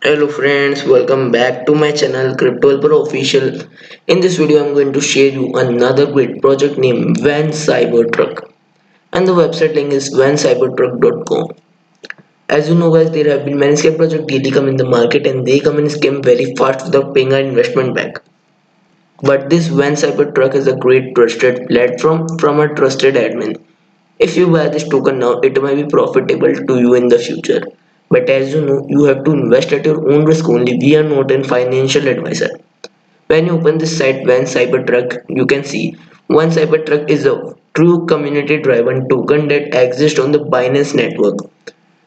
Hello friends, welcome back to my channel Crypto Helper Official. In this video I'm going to share you another great project named Van Cybertruck, and the website link is vancybertruck.com. As you know guys, there have been many scam projects daily come in the market and they come and scam very fast without paying our investment back. But this Van Cybertruck is a great trusted platform from a trusted admin. If you buy this token now, it may be profitable to you in the future. But as you know, you have to invest at your own risk only. We are not a financial advisor. When you open this site, One Cybertruck, you can see One Cybertruck is a true community driven token that exists on the Binance network,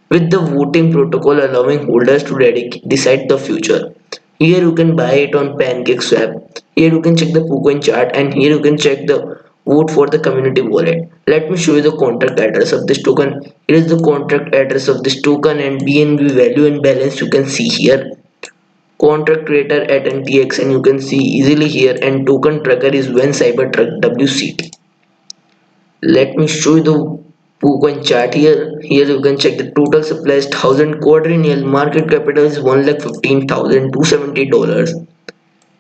with the voting protocol allowing holders to decide the future. Here you can buy it on PancakeSwap. Here you can check the KuCoin chart, and here you can check the vote for the community wallet. Let me show you the contract address of this token. Here is the contract address of this token and BNB value and balance you can see here. Contract creator at NTX, and you can see easily here, and token tracker is when Cybertruck WCT. Let me show you the KuCoin chart here. Here you can check the total supply is 1000 quadrennial, market capital is 1,15,270 dollars.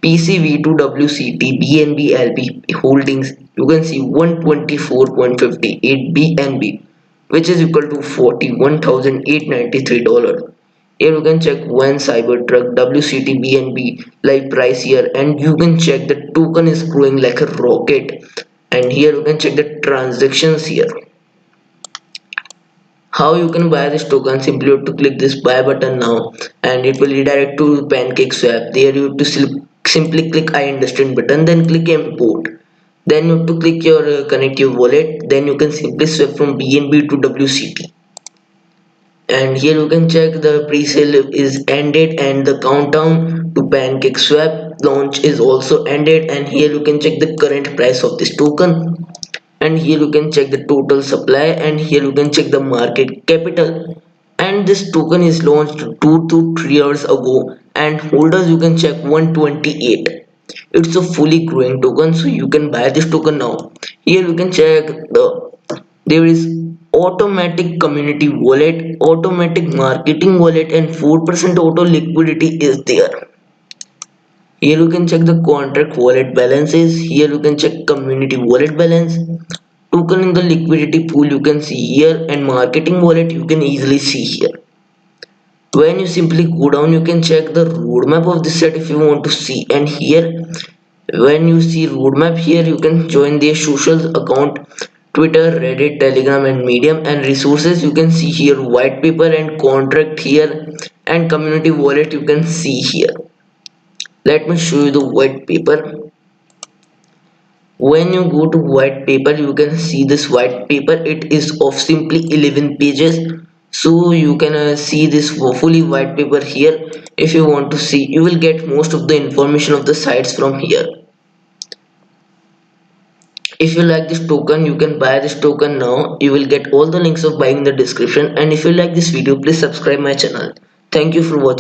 PCV2 WCT BNB LP holdings you can see 124.58 BNB, which is equal to $41,893. Here you can check when Cybertruck WCT BNB live price here, and you can check the token is growing like a rocket. And here you can check the transactions here. How you can buy this token? Simply you have to click this buy button now, and it will redirect to PancakeSwap. There you have to simply click I understand button, then click import. Then you have to click your connect your wallet. Then you can simply swap from BNB to WCT. And here you can check the pre-sale is ended and the countdown to PancakeSwap launch is also ended. And here you can check the current price of this token, and here you can check the total supply, and here you can check the market capital. And this token is launched 2 to 3 years ago, and holders you can check 128. It's a fully growing token, so you can buy this token now. Here you can check there is automatic community wallet, automatic marketing wallet, and 4% auto liquidity is there. Here you can check the contract wallet balances. Here you can check community wallet balance. Token in the liquidity pool you can see here, and marketing wallet you can easily see here. When you simply go down, you can check the roadmap of this set if you want to see. And here, when you see roadmap here, you can join their socials account, Twitter, Reddit, Telegram, and Medium. And resources you can see here, white paper and contract here, and community wallet you can see here. Let me show you the white paper. When you go to white paper, you can see this white paper. It is of simply 11 pages, so you can see this fully white paper here. If you want to see, you will get most of the information of the sites from here. If you like this token, you can buy this token now. You will get all the links of buying in the description. And if you like this video, please subscribe my channel. Thank you for watching.